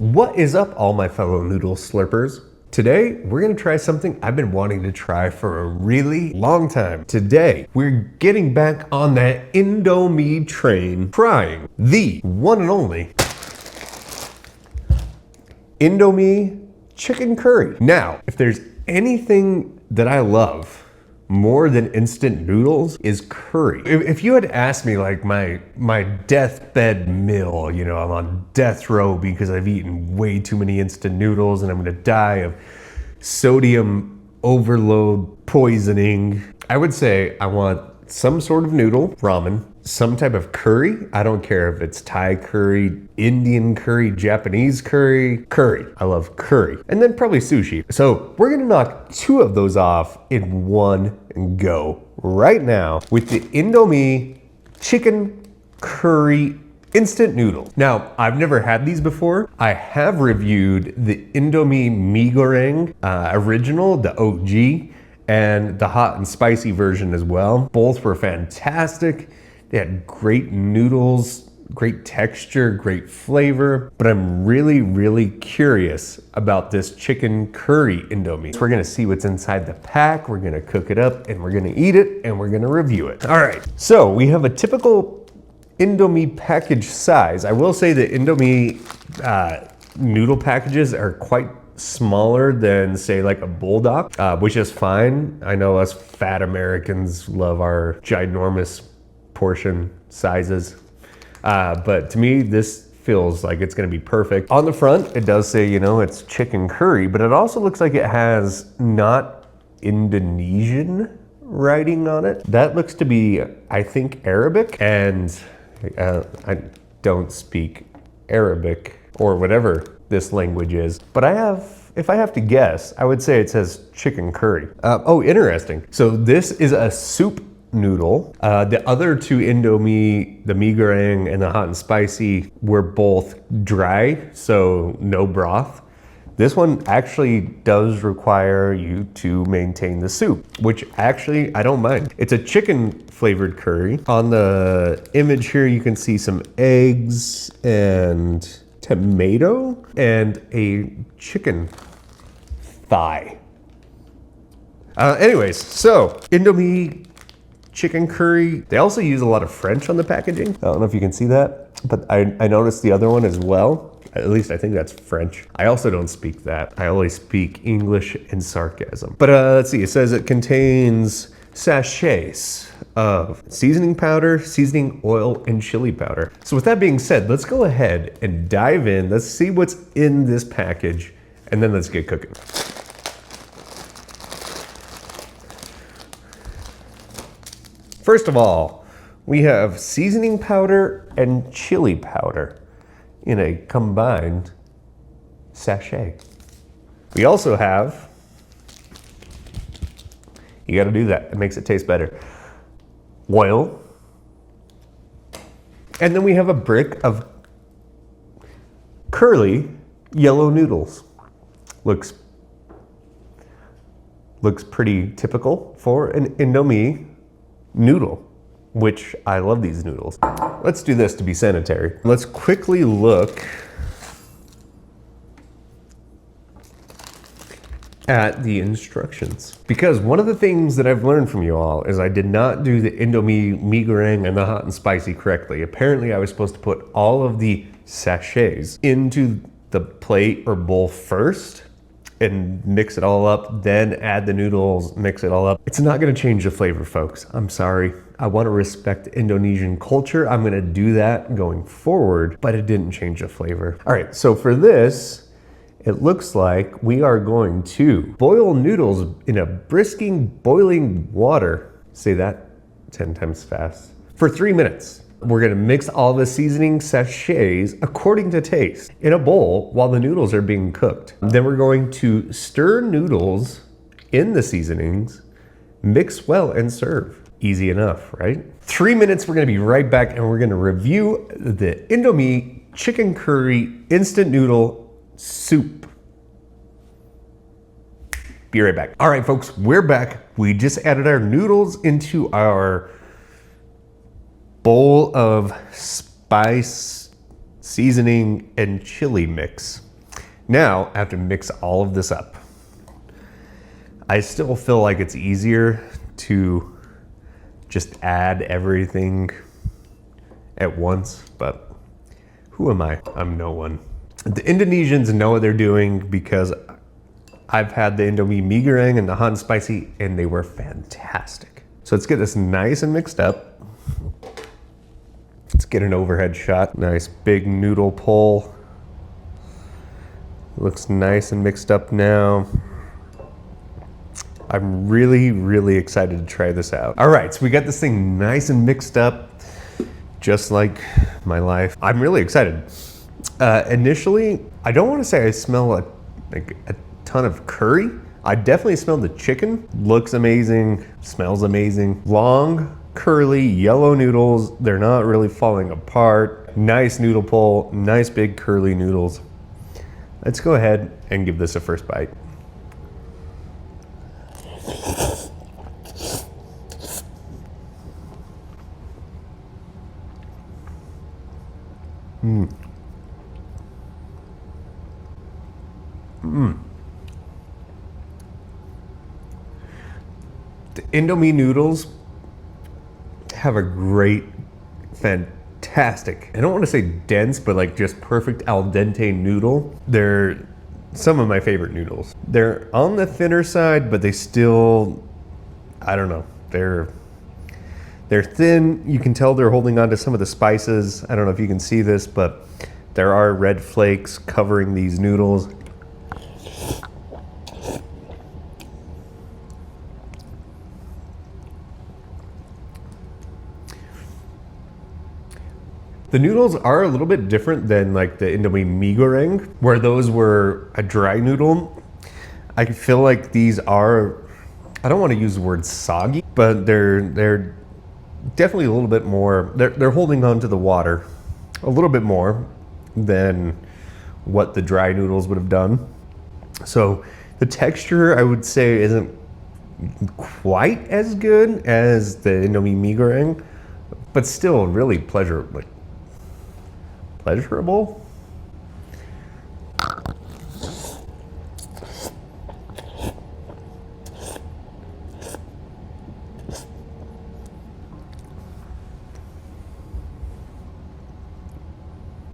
What is up, all my fellow noodle slurpers? Today, we're gonna try something I've been wanting to try for a really long time. Today, we're getting back on that Indomie train, trying the one and only Indomie chicken curry. Now, if there's anything that I love more than instant noodles is curry. If you had asked me like my deathbed meal, you know, I'm on death row because I've eaten way too many instant noodles and I'm gonna die of sodium overload poisoning, I would say I want some sort of noodle, ramen, some type of curry. I don't care if it's Thai curry, Indian curry, Japanese curry, curry. I love curry. And then probably sushi. So we're gonna knock two of those off in one go right now with the Indomie chicken curry instant noodle. Now, I've never had these before. I have reviewed the Indomie mee goreng original, the OG, and the hot and spicy version as well. Both were fantastic. They had great noodles, great texture, great flavor, but I'm really curious about this chicken curry Indomie. So we're gonna see what's inside the pack, we're gonna cook it up, and we're gonna eat it, and we're gonna review it. All right, so we have a typical Indomie package size. I will say the Indomie noodle packages are quite smaller than say like a bulldog, which is fine. I know us fat Americans love our ginormous portion sizes. But to me, this feels like it's gonna be perfect. On the front, it does say, you know, it's chicken curry, but it also looks like it has not Indonesian writing on it. That looks to be, I think, Arabic, and I don't speak Arabic or whatever this language is, but if I have to guess, I would say it says chicken curry. Oh, interesting. So this is a soup noodle. The other two Indomie, the mee goreng and the hot and spicy, were both dry, so no broth. This one actually does require you to maintain the soup, which actually I don't mind. It's a chicken flavored curry. On the image here, you can see some eggs and tomato and a chicken thigh. Anyways, so Indomie chicken curry. They also use a lot of French on the packaging. I don't know if you can see that, but I noticed the other one as well. At least I think that's French. I also don't speak that. I only speak English and sarcasm. But let's see, it says it contains sachets of seasoning powder, seasoning oil, and chili powder. So with that being said, let's go ahead and dive in. Let's see what's in this package, and then let's get cooking. First of all, we have seasoning powder and chili powder in a combined sachet. We also have, you gotta do that, it makes it taste better, oil. And then we have a brick of curly yellow noodles. Looks pretty typical for an Indomie noodle, which I love these noodles. Let's do this to be sanitary. Let's quickly look at the instructions. Because one of the things that I've learned from you all is I did not do the Indomie mee goreng and the hot and spicy correctly. Apparently I was supposed to put all of the sachets into the plate or bowl first and mix it all up, then add the noodles, mix it all up. It's not gonna change the flavor, folks. I'm sorry. I wanna respect Indonesian culture. I'm gonna do that going forward, but it didn't change the flavor. All right, so for this, it looks like we are going to boil noodles in a brisking boiling water. Say that 10 times fast. For 3 minutes. We're gonna mix all the seasoning sachets according to taste in a bowl while the noodles are being cooked. Then we're going to stir noodles in the seasonings, mix well, and serve. Easy enough, right? 3 minutes, we're gonna be right back and we're gonna review the Indomie chicken curry instant noodle soup. Be right back. All right, folks, we're back. We just added our noodles into our bowl of spice, seasoning, and chili mix. Now I have to mix all of this up. I still feel like it's easier to just add everything at once, but who am I? I'm no one. The Indonesians know what they're doing because I've had the Indomie mee goreng and the hot and spicy, and they were fantastic. So let's get this nice and mixed up. Let's get an overhead shot. Nice big noodle pull. Looks nice and mixed up now. I'm really, really excited to try this out. All right, so we got this thing nice and mixed up, just like my life. I'm really excited. Initially, I don't want to say I smell a ton of curry. I definitely smell the chicken. Looks amazing, smells amazing. Long, curly, yellow noodles. They're not really falling apart. Nice noodle pull, nice big curly noodles. Let's go ahead and give this a first bite. The Indomie noodles have a great, fantastic, I don't want to say dense, but like just perfect al dente noodle. They're some of my favorite noodles. They're on the thinner side, but they still, I don't know, they're thin. You can tell they're holding on to some of the spices. I don't know if you can see this, but there are red flakes covering these noodles. The noodles are a little bit different than like the Indomie mee goreng, where those were a dry noodle. I feel like these are, I don't want to use the word soggy, but they're definitely a little bit more, they're holding on to the water a little bit more than what the dry noodles would have done. So the texture, I would say, isn't quite as good as the Indomie mee goreng, but still really pleasurable.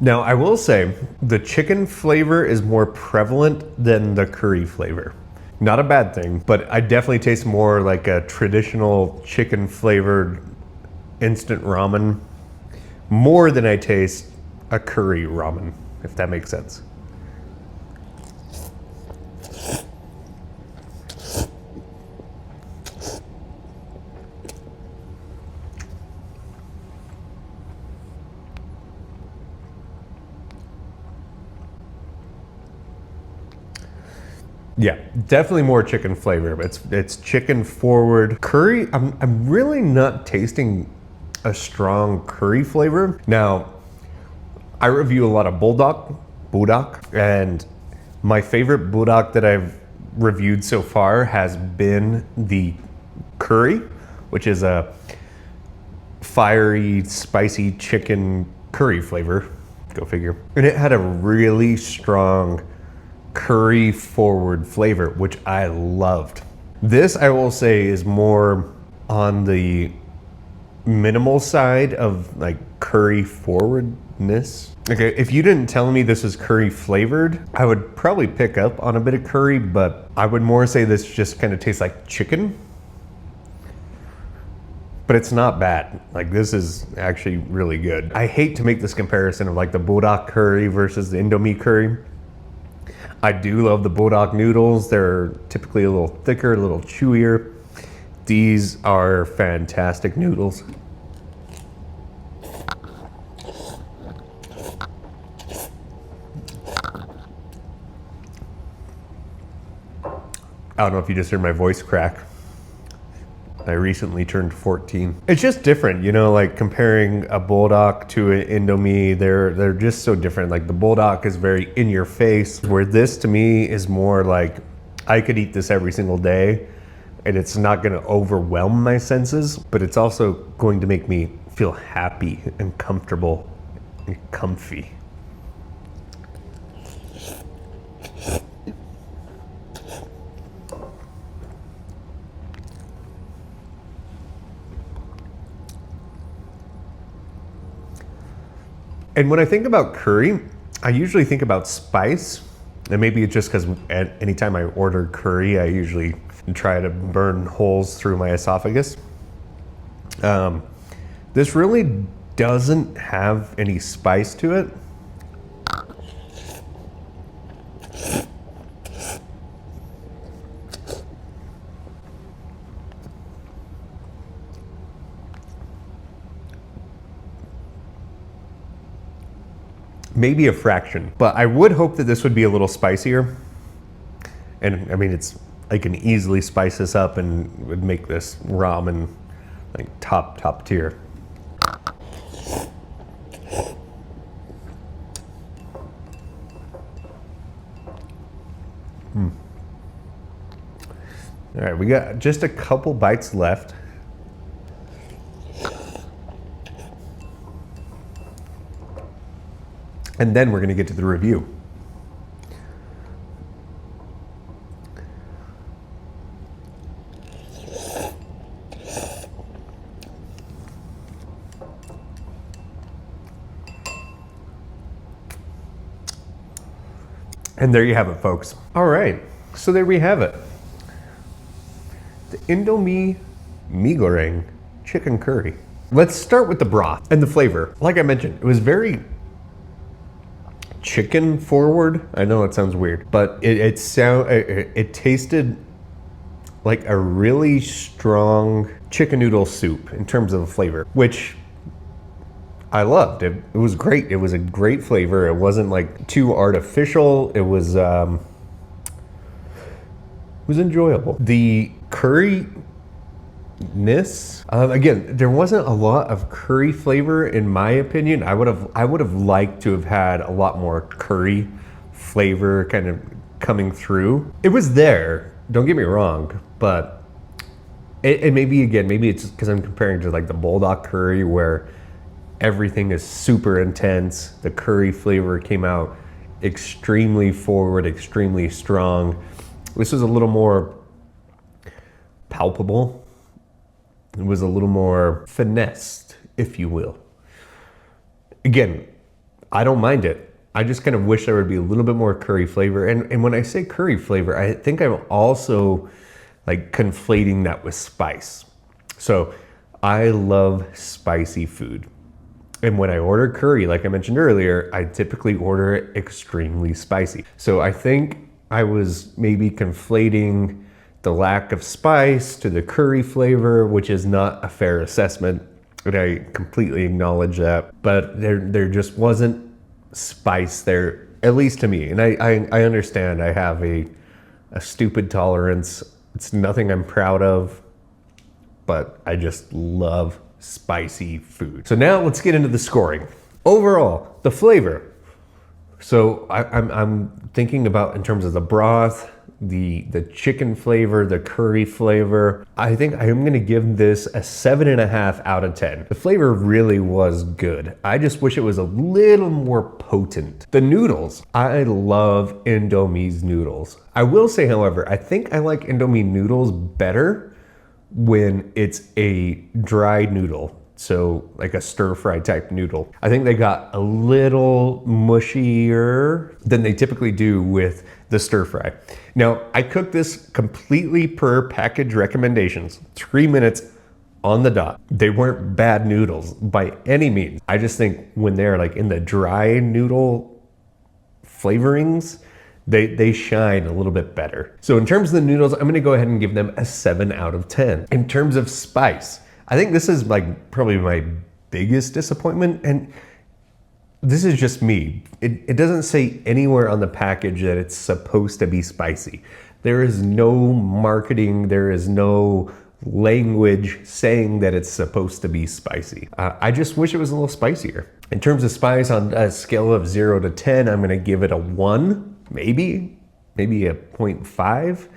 Now, I will say the chicken flavor is more prevalent than the curry flavor. Not a bad thing, but I definitely taste more like a traditional chicken flavored instant ramen more than I taste a curry ramen, if that makes sense. Yeah, definitely more chicken flavor. It's chicken forward. Curry, I'm really not tasting a strong curry flavor. Now, I review a lot of budak, and my favorite budak that I've reviewed so far has been the curry, which is a fiery, spicy chicken curry flavor. Go figure. And it had a really strong curry forward flavor, which I loved. This, I will say, is more on the minimal side of like curry forwardness. Okay, if you didn't tell me this was curry flavored, I would probably pick up on a bit of curry, but I would more say this just kind of tastes like chicken. But it's not bad. Like, this is actually really good. I hate to make this comparison of like the budak curry versus the Indomie curry. I do love the budak noodles. They're typically a little thicker, a little chewier. These are fantastic noodles. I don't know if you just heard my voice crack. I recently turned 14. It's just different, you know, like comparing a bulldog to an Indomie, they're just so different. Like the bulldog is very in your face, where this to me is more like I could eat this every single day and it's not gonna overwhelm my senses, but it's also going to make me feel happy and comfortable and comfy. And when I think about curry, I usually think about spice. And maybe it's just because anytime I order curry, I usually try to burn holes through my esophagus. This really doesn't have any spice to it. Maybe a fraction, but I would hope that this would be a little spicier. And I mean, I can easily spice this up and would make this ramen like top tier. All right, we got just a couple bites left. And then we're gonna get to the review. And there you have it, folks. All right, so there we have it. The Indomie mee goreng chicken curry. Let's start with the broth and the flavor. Like I mentioned, it was very chicken forward. I know it sounds weird, but it tasted like a really strong chicken noodle soup in terms of the flavor, which I loved. It was great. It was a great flavor. It wasn't like too artificial. It was enjoyable. The curryness, again, there wasn't a lot of curry flavor in my opinion. I would have liked to have had a lot more curry flavor kind of coming through. It was there, don't get me wrong, but maybe it's because I'm comparing to like the bulldog curry where everything is super intense. The curry flavor came out extremely forward, extremely strong. This was a little more palpable. It was a little more finessed, if you will. Again, I don't mind it. I just kind of wish there would be a little bit more curry flavor. And when I say curry flavor, I think I'm also like conflating that with spice. So I love spicy food. And when I order curry, like I mentioned earlier, I typically order it extremely spicy. So I think I was maybe conflating the lack of spice to the curry flavor, which is not a fair assessment. And I completely acknowledge that. But there just wasn't spice there, at least to me. And I understand I have a stupid tolerance. It's nothing I'm proud of, but I just love spicy food. So now let's get into the scoring. Overall, the flavor. So I'm thinking about in terms of the broth, the chicken flavor, the curry flavor. I think I am gonna give this a 7.5 out of 10. The flavor really was good. I just wish it was a little more potent. The noodles, I love Indomie's noodles. I will say, however, I think I like Indomie noodles better when it's a dry noodle. So like a stir fry type noodle. I think they got a little mushier than they typically do with the stir fry. Now, I cooked this completely per package recommendations, 3 minutes on the dot. They weren't bad noodles by any means. I just think when they're like in the dry noodle flavorings, they shine a little bit better. So in terms of the noodles, I'm gonna go ahead and give them a 7 out of 10. In terms of spice, I think this is like probably my biggest disappointment, and this is just me. It doesn't say anywhere on the package that it's supposed to be spicy. There is no marketing, there is no language saying that it's supposed to be spicy. I just wish it was a little spicier. In terms of spice, on a scale of 0 to 10, I'm gonna give it a 1. Maybe a 0.5.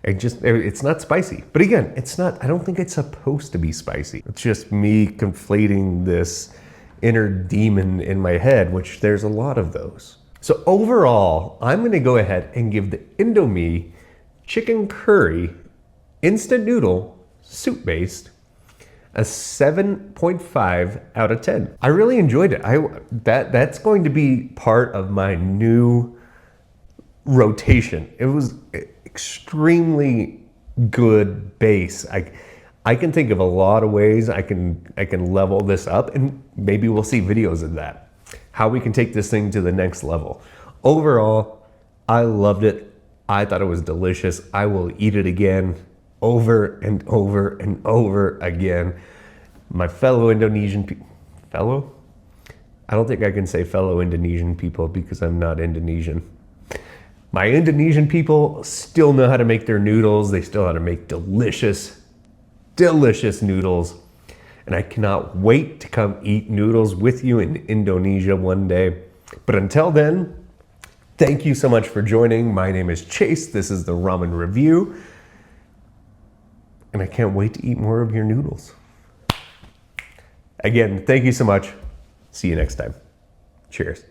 It's not spicy. But again, I don't think it's supposed to be spicy. It's just me conflating this inner demon in my head, which there's a lot of those. So overall, I'm gonna go ahead and give the Indomie chicken curry instant noodle soup based a 7.5 out of 10. I really enjoyed it. That's going to be part of my new rotation. It was extremely good base. I can think of a lot of ways I can level this up, and maybe we'll see videos of that. How we can take this thing to the next level. Overall, I loved it. I thought it was delicious. I will eat it again over and over and over again. My fellow Indonesian people, fellow? I don't think I can say fellow Indonesian people because I'm not Indonesian. My Indonesian people still know how to make their noodles. They still know how to make delicious, delicious noodles. And I cannot wait to come eat noodles with you in Indonesia one day. But until then, thank you so much for joining. My name is Chase. This is the Ramen Review. And I can't wait to eat more of your noodles. Again, thank you so much. See you next time. Cheers.